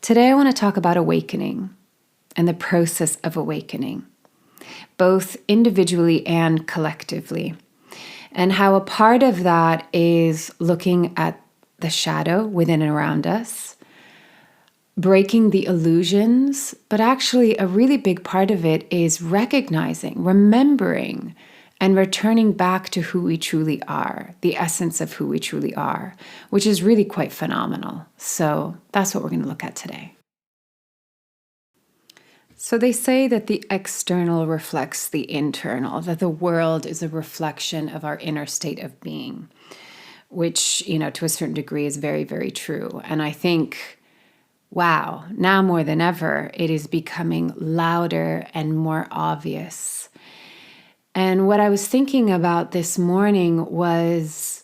Today I want to talk about awakening and the process of awakening, both individually and collectively, and how a part of that is looking at the shadow within and around us, breaking the illusions, but actually a really big part of it is recognizing, remembering, and returning back to who we truly are, the essence of who we truly are, which is really quite phenomenal. So that's what we're going to look at today. So they say that the external reflects the internal, that the world is a reflection of our inner state of being, which, to a certain degree is very, very true. And I think, wow, now more than ever, it is becoming louder and more obvious. And what I was thinking about this morning was,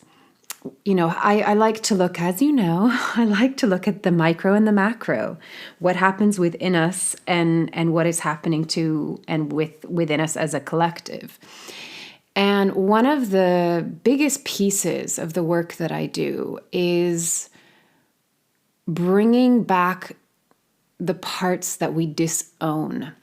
I like to look, as you know, I like to look at the micro and the macro, what happens within us and what is happening to and within us as a collective. And one of the biggest pieces of the work that I do is bringing back the parts that we disown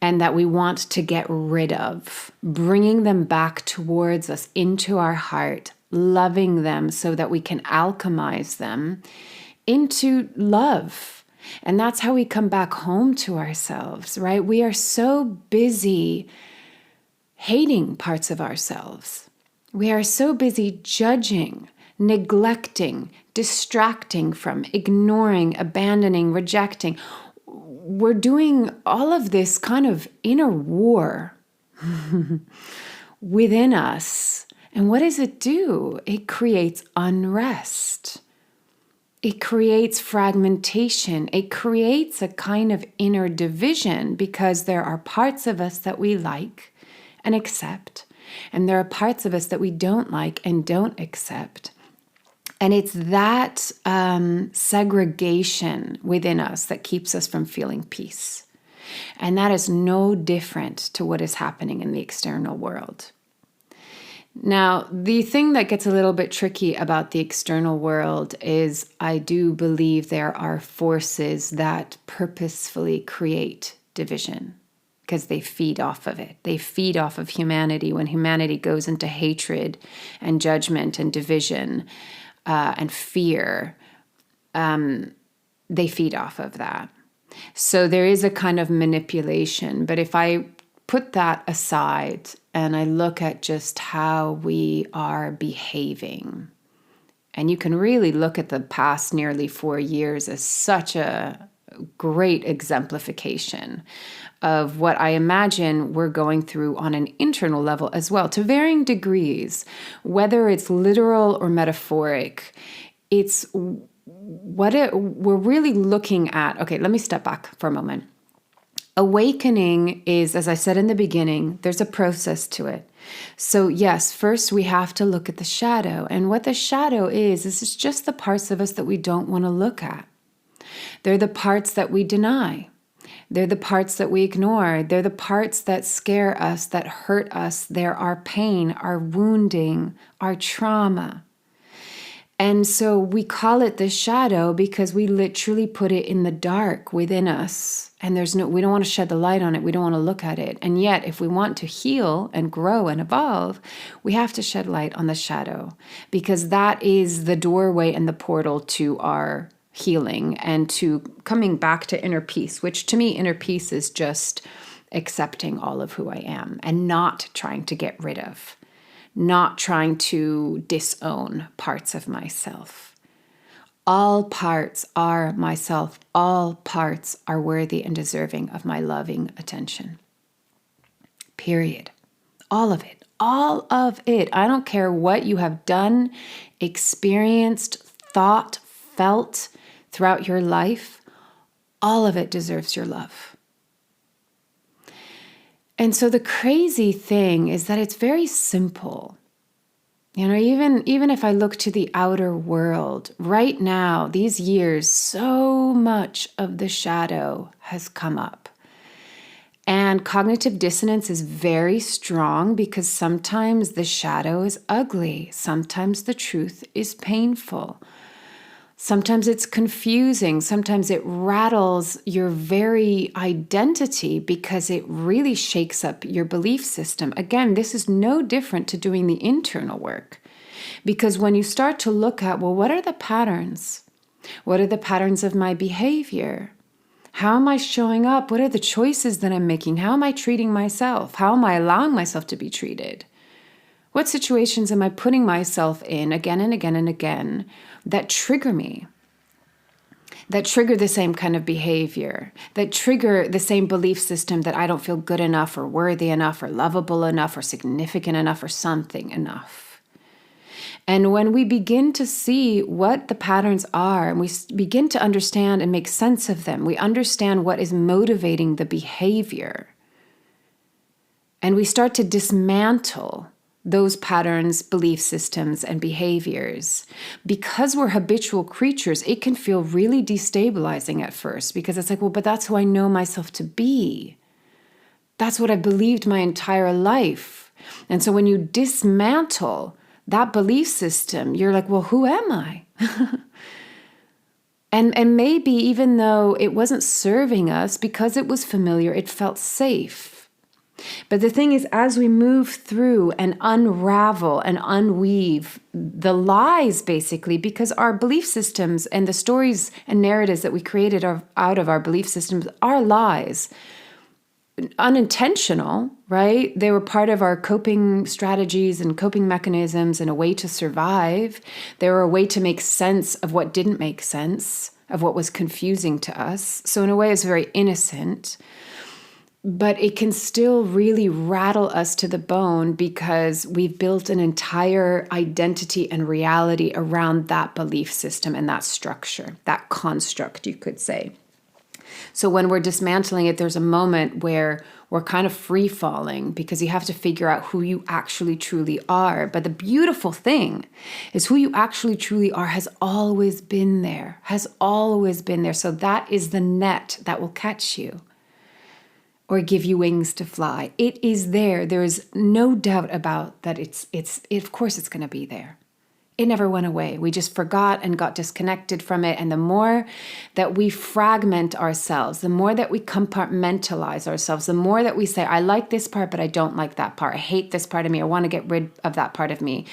and that we want to get rid of, bringing them back towards us into our heart, loving them so that we can alchemize them into love. And that's how we come back home to ourselves, right? We are so busy hating parts of ourselves. We are so busy judging, neglecting, distracting from, ignoring, abandoning, rejecting. We're doing all of this kind of inner war within us. And what does it do? It creates unrest. It creates fragmentation. It creates a kind of inner division because there are parts of us that we like and accept, and there are parts of us that we don't like and don't accept. And it's that segregation within us that keeps us from feeling peace. And that is no different to what is happening in the external world. Now, the thing that gets a little bit tricky about the external world is I do believe there are forces that purposefully create division because they feed off of it. They feed off of humanity. When humanity goes into hatred and judgment and division, and fear, they feed off of that. So there is a kind of manipulation. But if I put that aside and I look at just how we are behaving, and you can really look at the past nearly 4 years as such a great exemplification of what I imagine we're going through on an internal level as well, to varying degrees, whether it's literal or metaphoric. It's we're really looking at. Okay, let me step back for a moment. Awakening is, as I said in the beginning, there's a process to it. So yes, first we have to look at the shadow. And what the shadow is it's just the parts of us that we don't want to look at. They're the parts that we deny. They're the parts that we ignore. They're the parts that scare us, that hurt us. They're our pain, our wounding, our trauma. And so we call it the shadow because we literally put it in the dark within us. And we don't want to shed the light on it. We don't want to look at it. And yet, if we want to heal and grow and evolve, we have to shed light on the shadow because that is the doorway and the portal to our healing and to coming back to inner peace, which to me, inner peace is just accepting all of who I am and not trying to get rid of, not trying to disown parts of myself. All parts are myself. All parts are worthy and deserving of my loving attention. Period. All of it. All of it. I don't care what you have done, experienced, thought, felt throughout your life, all of it deserves your love. And so the crazy thing is that it's very simple. Even if I look to the outer world, right now, these years, so much of the shadow has come up. And cognitive dissonance is very strong because sometimes the shadow is ugly. Sometimes the truth is painful. Sometimes it's confusing. Sometimes it rattles your very identity because it really shakes up your belief system. Again, this is no different to doing the internal work. Because when you start to look at, well, what are the patterns? What are the patterns of my behavior? How am I showing up? What are the choices that I'm making? How am I treating myself? How am I allowing myself to be treated? What situations am I putting myself in again and again and again that trigger me? That trigger the same kind of behavior, that trigger the same belief system that I don't feel good enough or worthy enough or lovable enough or significant enough or something enough. And when we begin to see what the patterns are and we begin to understand and make sense of them, we understand what is motivating the behavior. And we start to dismantle those patterns, belief systems, and behaviors. Because we're habitual creatures, it can feel really destabilizing at first because it's like, well, but that's who I know myself to be. That's what I believed my entire life. And so when you dismantle that belief system, you're like, well, who am I? And maybe even though it wasn't serving us because it was familiar, it felt safe. But the thing is, as we move through and unravel and unweave the lies, basically, because our belief systems and the stories and narratives that we created out of our belief systems are lies. Unintentional, right? They were part of our coping strategies and coping mechanisms and a way to survive. They were a way to make sense of what didn't make sense, of what was confusing to us. So in a way, it's very innocent. But it can still really rattle us to the bone because we've built an entire identity and reality around that belief system and that structure, that construct, you could say. So when we're dismantling it, there's a moment where we're kind of free falling because you have to figure out who you actually truly are. But the beautiful thing is who you actually truly are has always been there, has always been there. So that is the net that will catch you or give you wings to fly. It is there. There is no doubt about that. Of course it's going to be there. It never went away. We just forgot and got disconnected from it. And the more that we fragment ourselves, the more that we compartmentalize ourselves, the more that we say, I like this part, but I don't like that part. I hate this part of me. I want to get rid of that part of me.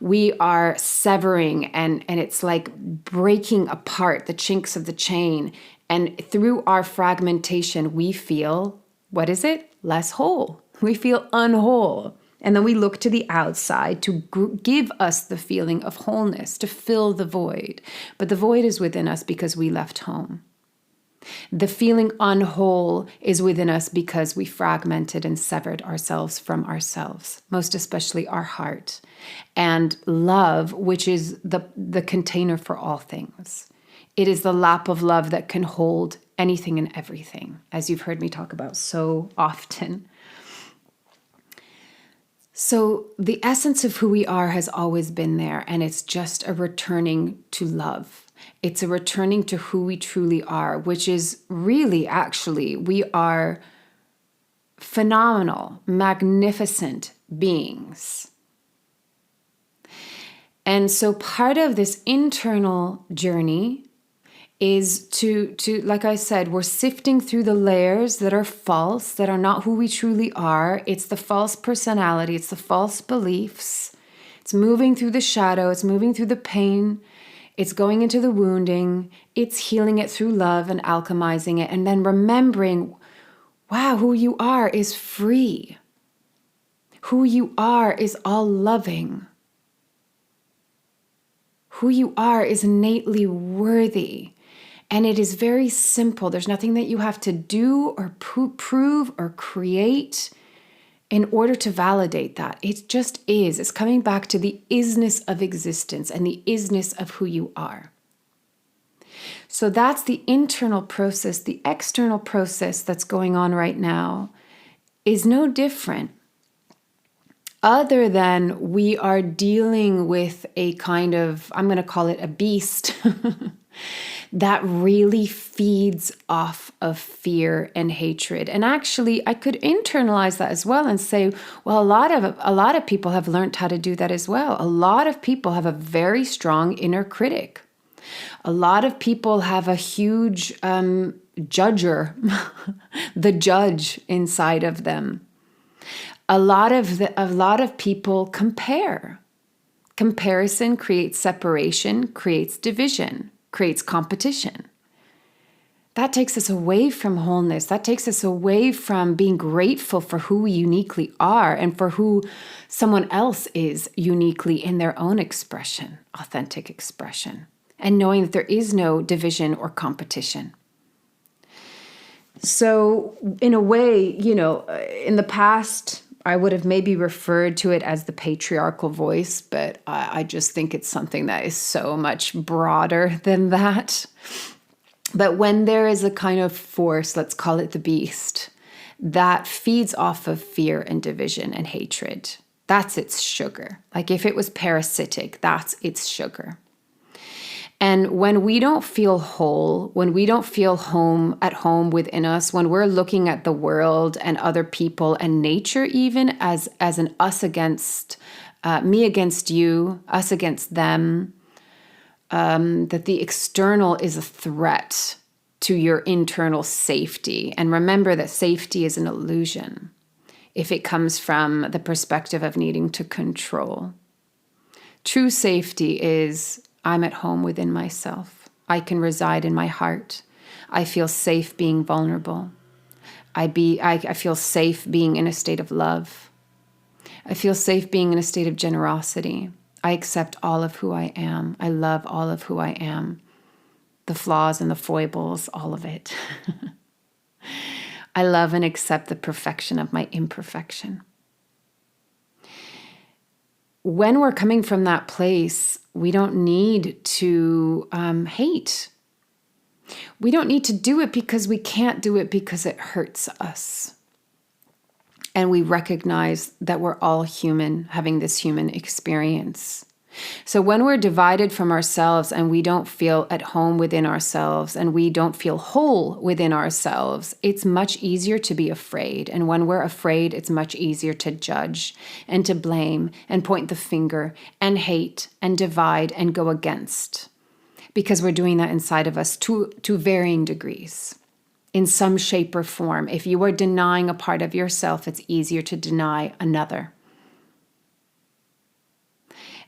We are severing and it's like breaking apart the chinks of the chain. And through our fragmentation, we feel, what is it? Less whole. We feel unwhole. And then we look to the outside to give us the feeling of wholeness, to fill the void. But the void is within us because we left home. The feeling unwhole is within us because we fragmented and severed ourselves from ourselves, most especially our heart. And love, which is the container for all things. It is the lap of love that can hold anything and everything, as you've heard me talk about so often. So the essence of who we are has always been there, and it's just a returning to love. It's a returning to who we truly are, which is really, actually, we are phenomenal, magnificent beings. And so part of this internal journey is to, like I said, we're sifting through the layers that are false, that are not who we truly are. It's the false personality. It's the false beliefs. It's moving through the shadow. It's moving through the pain. It's going into the wounding. It's healing it through love and alchemizing it. And then remembering, wow, who you are is free. Who you are is all loving. Who you are is innately worthy. And it is very simple. There's nothing that you have to do or prove or create in order to validate that. It just is. It's coming back to the isness of existence and the isness of who you are. So that's the internal process. The external process that's going on right now is no different. Other than we are dealing with a kind of, I'm going to call it a beast, that really feeds off of fear and hatred. And actually, I could internalize that as well and say, well, a lot of people have learned how to do that as well. A lot of people have a very strong inner critic. A lot of people have a huge judger, the judge inside of them. A lot of people compare. Comparison creates separation, creates division, creates competition. That takes us away from wholeness. That takes us away from being grateful for who we uniquely are and for who someone else is uniquely in their own expression, authentic expression, and knowing that there is no division or competition. So in a way, in the past, I would have maybe referred to it as the patriarchal voice, but I just think it's something that is so much broader than that. But when there is a kind of force, let's call it the beast, that feeds off of fear and division and hatred, that's its sugar. Like if it was parasitic, that's its sugar. And when we don't feel whole, when we don't feel at home within us, when we're looking at the world and other people and nature even as an us against me against you, us against them, that the external is a threat to your internal safety. And remember that safety is an illusion if it comes from the perspective of needing to control. True safety is I'm at home within myself. I can reside in my heart. I feel safe being vulnerable. I feel safe being in a state of love. I feel safe being in a state of generosity. I accept all of who I am. I love all of who I am. The flaws and the foibles, all of it. I love and accept the perfection of my imperfection. When we're coming from that place, we don't need to hate. We don't need to do it because we can't do it because it hurts us. And we recognize that we're all human, having this human experience. So when we're divided from ourselves and we don't feel at home within ourselves and we don't feel whole within ourselves, it's much easier to be afraid. And when we're afraid, it's much easier to judge and to blame and point the finger and hate and divide and go against. Because we're doing that inside of us to varying degrees. In some shape or form. If you are denying a part of yourself, it's easier to deny another.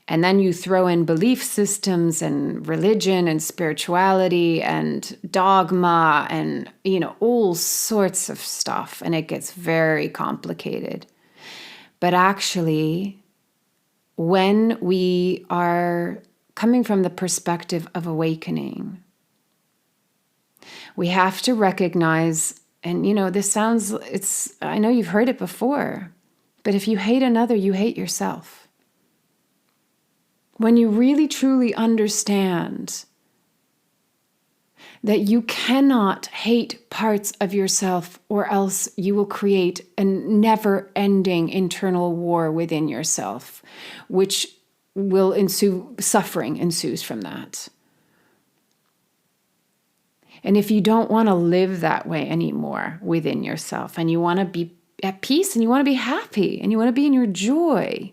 And then you throw in belief systems and religion and spirituality and dogma and, all sorts of stuff. And it gets very complicated. But actually, when we are coming from the perspective of awakening, we have to recognize, and I know you've heard it before, but if you hate another, you hate yourself. When you really truly understand that you cannot hate parts of yourself or else you will create a never-ending internal war within yourself, which will ensue, suffering ensues from that. And if you don't want to live that way anymore within yourself, and you want to be at peace, and you want to be happy, and you want to be in your joy,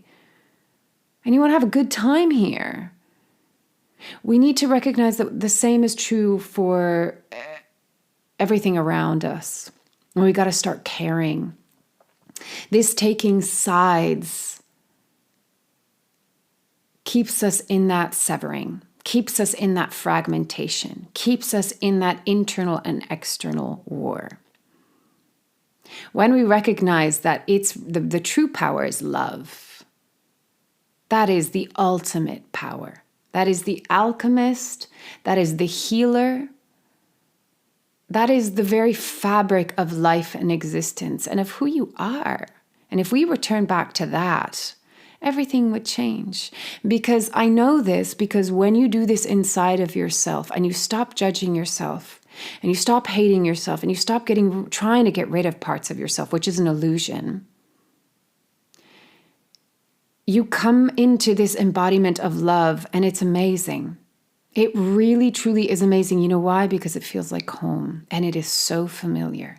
and you want to have a good time here, we need to recognize that the same is true for everything around us. And we got to start caring. This taking sides keeps us in that severing, keeps us in that fragmentation, keeps us in that internal and external war. When we recognize that it's the true power is love, that is the ultimate power. That is the alchemist, that is the healer, that is the very fabric of life and existence and of who you are. And if we return back to that, everything would change. Because I know this, because when you do this inside of yourself and you stop judging yourself and you stop hating yourself and you stop trying to get rid of parts of yourself, which is an illusion, you come into this embodiment of love, and it's amazing. It really, truly is amazing. You know why? Because it feels like home, and it is so familiar.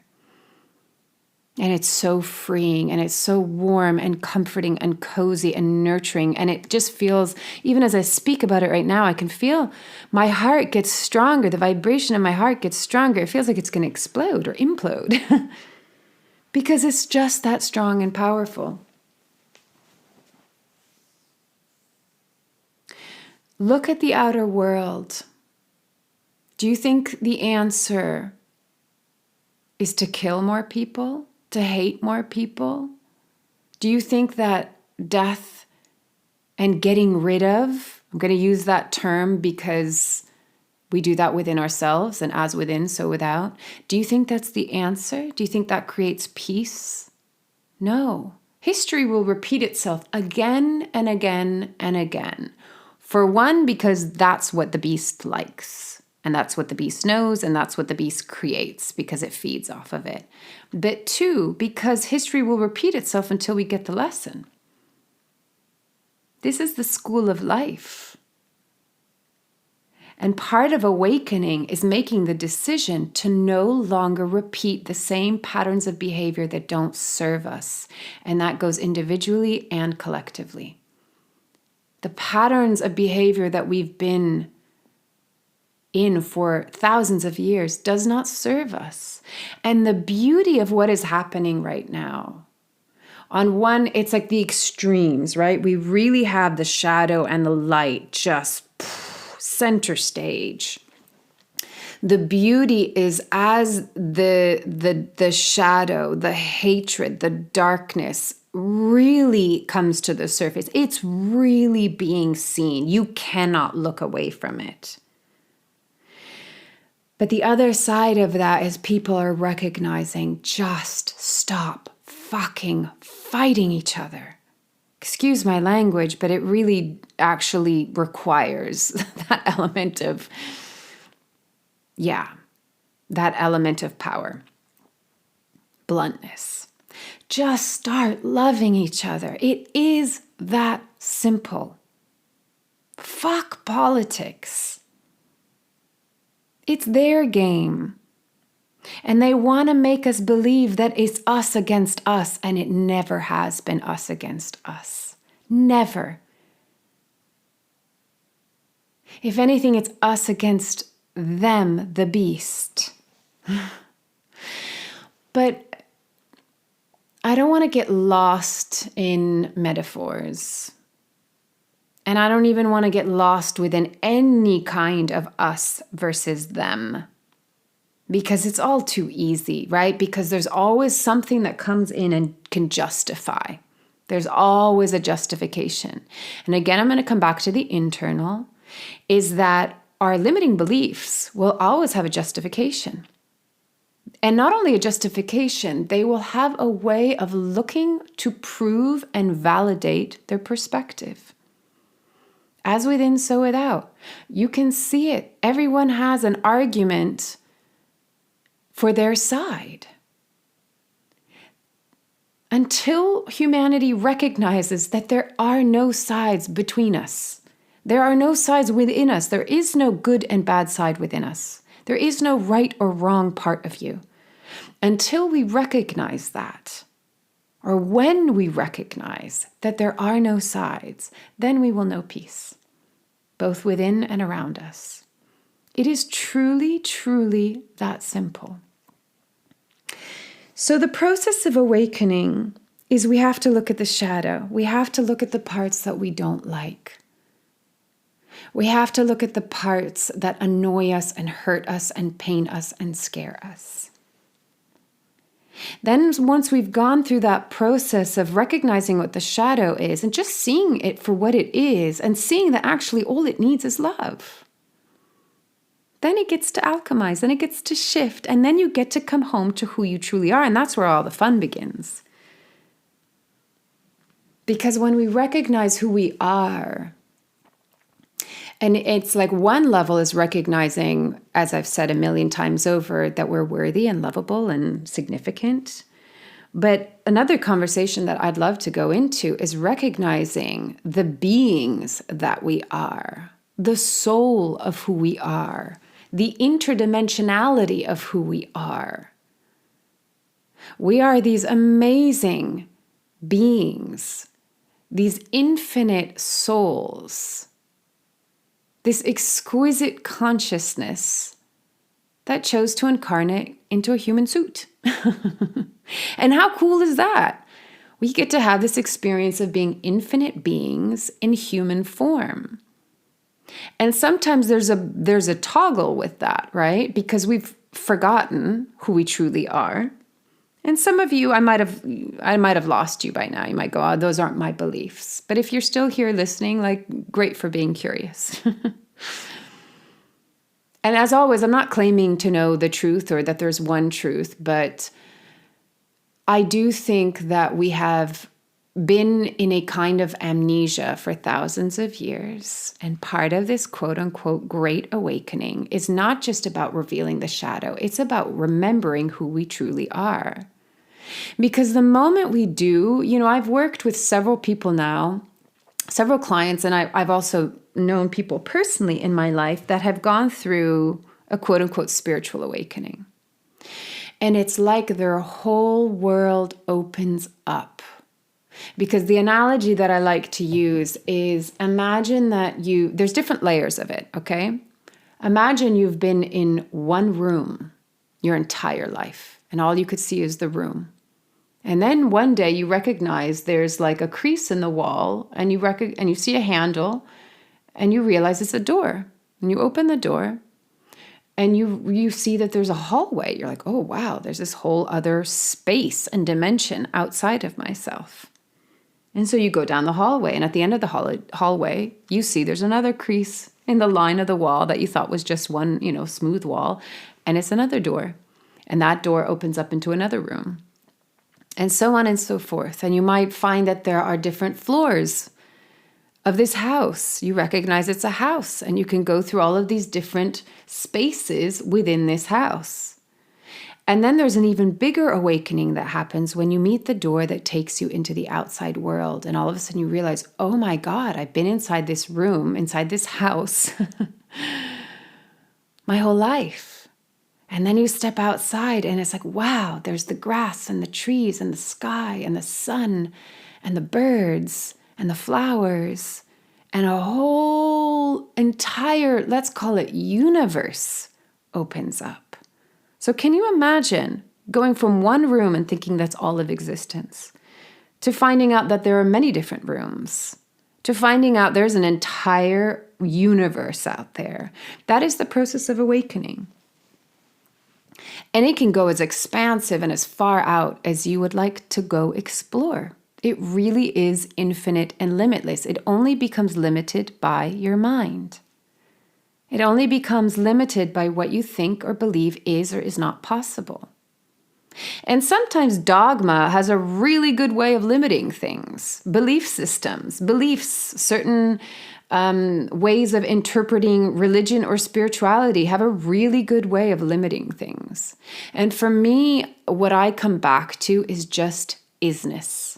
And it's so freeing and it's so warm and comforting and cozy and nurturing. And it just feels, even as I speak about it right now, I can feel my heart gets stronger. The vibration in my heart gets stronger. It feels like it's going to explode or implode because it's just that strong and powerful. Look at the outer world. Do you think the answer is to kill more people? To hate more people? Do you think that death and getting rid of, I'm going to use that term because we do that within ourselves, and as within, so without. Do you think that's the answer? Do you think that creates peace? No. History will repeat itself again and again and again. For one, because that's what the beast likes. And that's what the beast knows, and that's what the beast creates because it feeds off of it. But two, because history will repeat itself until we get the lesson. This is the school of life. And part of awakening is making the decision to no longer repeat the same patterns of behavior that don't serve us. And that goes individually and collectively. The patterns of behavior that we've been in for thousands of years does not serve us. And the beauty of what is happening right now, on one, it's like the extremes, right? We really have the shadow and the light just center stage. The beauty is as the shadow, the hatred, the darkness really comes to the surface. It's really being seen. You cannot look away from it. But the other side of that is people are recognizing, just stop fucking fighting each other. Excuse my language, but it really actually requires that element of, that element of power. Bluntness. Just start loving each other. It is that simple. Fuck politics. It's their game. And they want to make us believe that it's us against us, and it never has been us against us. Never. If anything, it's us against them, the beast. But I don't want to get lost in metaphors. And I don't even want to get lost within any kind of us versus them. Because it's all too easy, right? Because there's always something that comes in and can justify. There's always a justification. And again, I'm going to come back to the internal, is that our limiting beliefs will always have a justification. And not only a justification, they will have a way of looking to prove and validate their perspective. As within, so without. You can see it. Everyone has an argument for their side. Until humanity recognizes that there are no sides between us. There are no sides within us. There is no good and bad side within us. There is no right or wrong part of you. Until we recognize that, or when we recognize that there are no sides, then we will know peace, both within and around us. It is truly, truly that simple. So the process of awakening is we have to look at the shadow. We have to look at the parts that we don't like. We have to look at the parts that annoy us and hurt us and pain us and scare us. Then once we've gone through that process of recognizing what the shadow is and just seeing it for what it is and seeing that actually all it needs is love, then it gets to alchemize, then it gets to shift, and then you get to come home to who you truly are. And that's where all the fun begins. Because when we recognize who we are, and it's like one level is recognizing, as I've said a million times over, that we're worthy and lovable and significant. But another conversation that I'd love to go into is recognizing the beings that we are, the soul of who we are, the interdimensionality of who we are. We are these amazing beings, these infinite souls, this exquisite consciousness that chose to incarnate into a human suit. And how cool is that? We get to have this experience of being infinite beings in human form. And sometimes there's a toggle with that, right? Because we've forgotten who we truly are. And some of you, I might have lost you by now. You might go, oh, those aren't my beliefs. But if you're still here listening, like, great for being curious. And as always, I'm not claiming to know the truth or that there's one truth, but I do think that we have been in a kind of amnesia for thousands of years. And part of this quote unquote great awakening is not just about revealing the shadow, it's about remembering who we truly are. Because the moment we do, I've worked with several people now, several clients, and I've also known people personally in my life that have gone through a quote unquote spiritual awakening. And it's like their whole world opens up. Because the analogy that I like to use is imagine that there's different layers of it, okay? Imagine you've been in one room your entire life, and all you could see is the room. And then one day you recognize there's like a crease in the wall, and you see a handle, and you realize it's a door. And you open the door, and you see that there's a hallway. You're like, oh, wow, there's this whole other space and dimension outside of myself. And so you go down the hallway, and at the end of the hallway, you see there's another crease in the line of the wall that you thought was just one, smooth wall, and it's another door. And that door opens up into another room. And so on and so forth. And you might find that there are different floors of this house. You recognize it's a house, and you can go through all of these different spaces within this house. And then there's an even bigger awakening that happens when you meet the door that takes you into the outside world. And all of a sudden you realize, oh my God, I've been inside this room, inside this house, my whole life. And then you step outside and it's like, wow, there's the grass and the trees and the sky and the sun and the birds and the flowers and a whole entire, let's call it universe, opens up. So can you imagine going from one room and thinking that's all of existence, to finding out that there are many different rooms, to finding out there's an entire universe out there? That is the process of awakening. And it can go as expansive and as far out as you would like to go explore. It really is infinite and limitless. It only becomes limited by your mind. It only becomes limited by what you think or believe is or is not possible. And sometimes dogma has a really good way of limiting things. Belief systems, beliefs, certain ways of interpreting religion or spirituality have a really good way of limiting things. And for me, what I come back to is just isness.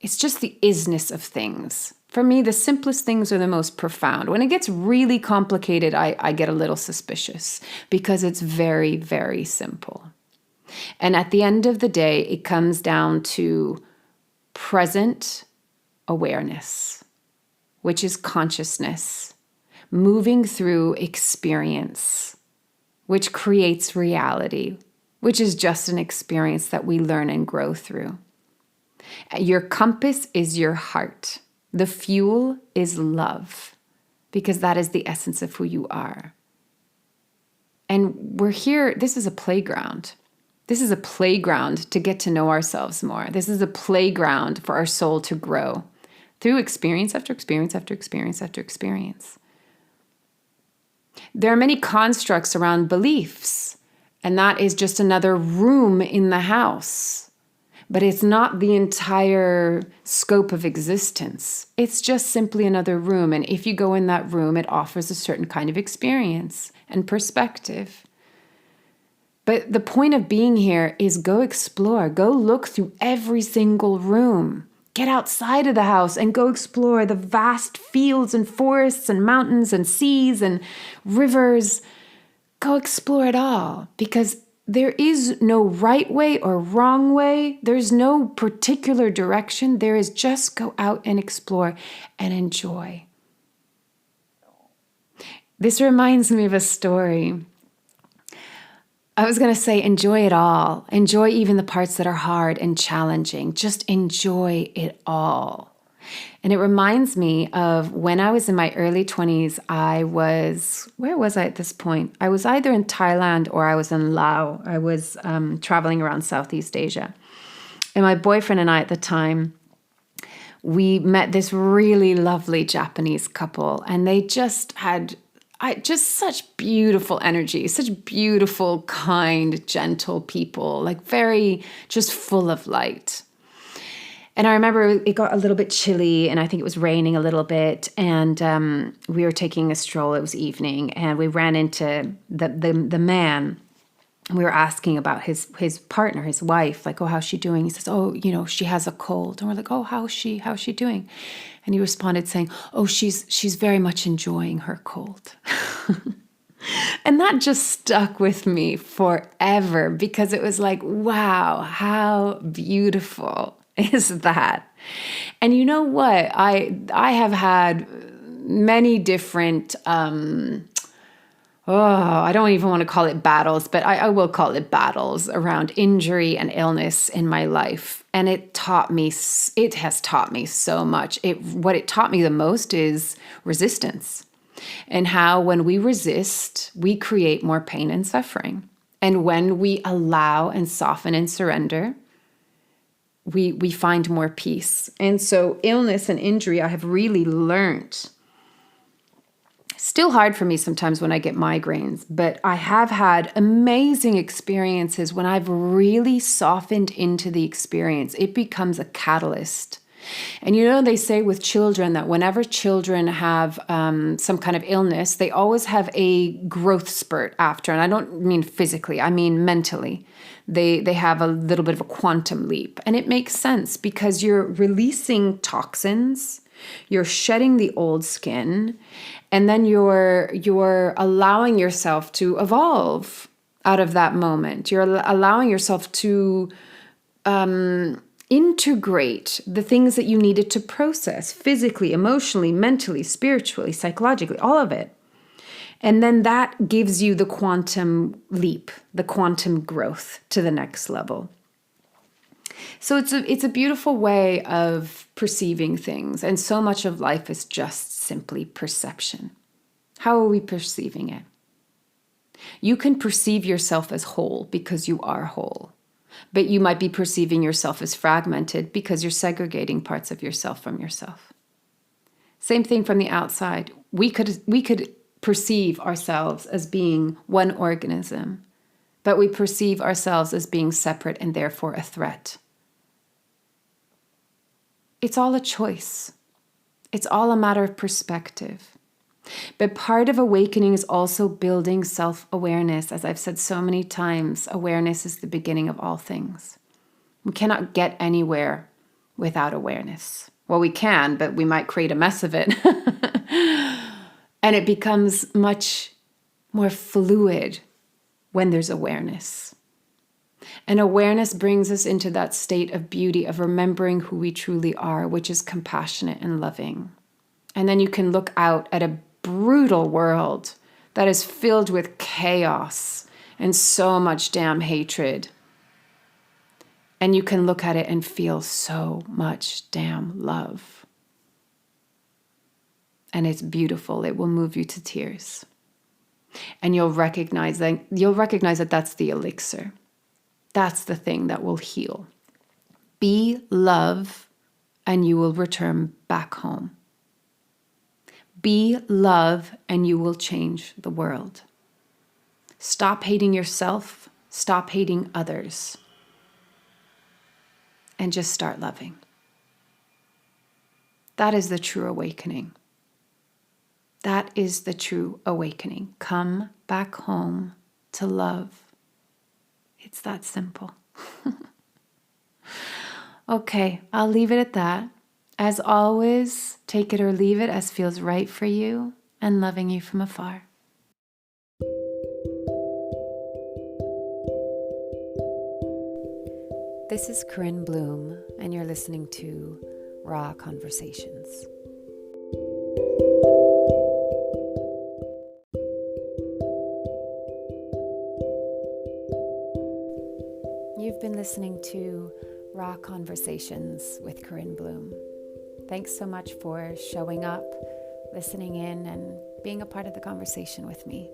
It's just the isness of things. For me, the simplest things are the most profound. When it gets really complicated, I get a little suspicious because it's very, very simple. And at the end of the day, it comes down to present awareness, which is consciousness, moving through experience, which creates reality, which is just an experience that we learn and grow through. Your compass is your heart. The fuel is love, because that is the essence of who you are. And we're here, this is a playground. This is a playground to get to know ourselves more. This is a playground for our soul to grow through experience after experience after experience after experience. There are many constructs around beliefs, and that is just another room in the house. But it's not the entire scope of existence. It's just simply another room. And if you go in that room, it offers a certain kind of experience and perspective. But the point of being here is go explore. Go look through every single room. Get outside of the house and go explore the vast fields and forests and mountains and seas and rivers. Go explore it all, because there is no right way or wrong way. There's no particular direction. There is just go out and explore and enjoy. This reminds me of a story. I was going to say enjoy it all. Enjoy even the parts that are hard and challenging. Just enjoy it all. And it reminds me of when I was in my early 20s, where was I at this point? I was either in Thailand or I was in Laos. I was traveling around Southeast Asia. And my boyfriend and I at the time, we met this really lovely Japanese couple, and they just had just such beautiful energy, such beautiful, kind, gentle people, like very just full of light. And I remember it got a little bit chilly, and I think it was raining a little bit. And we were taking a stroll. It was evening, and we ran into the man. And we were asking about his partner, his wife, like, oh, how's she doing? He says, oh, she has a cold. And we're like, oh, how's she doing? And he responded saying, oh, she's very much enjoying her cold. And that just stuck with me forever, because it was like, wow, how beautiful is that? And you know what? I have had many different, I don't even want to call it battles, but I will call it battles around injury and illness in my life. And it has taught me so much. What it taught me the most is resistance, and how when we resist, we create more pain and suffering. And when we allow and soften and surrender, we find more peace. And so illness and injury, I have really learned. Still hard for me sometimes when I get migraines, but I have had amazing experiences when I've really softened into the experience. It becomes a catalyst. And they say with children that whenever children have some kind of illness, they always have a growth spurt after. And I don't mean physically, I mean mentally. They have a little bit of a quantum leap. And it makes sense because you're releasing toxins, you're shedding the old skin, and then you're allowing yourself to evolve out of that moment. You're allowing yourself to integrate the things that you needed to process physically, emotionally, mentally, spiritually, psychologically, all of it. And then that gives you the quantum leap, the quantum growth to the next level. So it's a beautiful way of perceiving things. And so much of life is just simply perception. How are we perceiving it? You can perceive yourself as whole because you are whole. But you might be perceiving yourself as fragmented because you're segregating parts of yourself from yourself. Same thing from the outside. We could perceive ourselves as being one organism, but we perceive ourselves as being separate and therefore a threat. It's all a choice. It's all a matter of perspective. But part of awakening is also building self-awareness. As I've said so many times, awareness is the beginning of all things. We cannot get anywhere without awareness. Well, we can, but we might create a mess of it. And it becomes much more fluid when there's awareness. And awareness brings us into that state of beauty, of remembering who we truly are, which is compassionate and loving. And then you can look out at a brutal world that is filled with chaos and so much damn hatred. And you can look at it and feel so much damn love. And it's beautiful. It will move you to tears. And you'll recognize that that's the elixir. That's the thing that will heal. Be love, and you will return back home. Be love, and you will change the world. Stop hating yourself. Stop hating others. And just start loving. That is the true awakening. That is the true awakening. Come back home to love. It's that simple. Okay, I'll leave it at that. As always, take it or leave it as feels right for you, and loving you from afar. This is Corinne Bloom, and you're listening to Raw Conversations. You've been listening to Raw Conversations with Corinne Bloom. Thanks so much for showing up, listening in, and being a part of the conversation with me.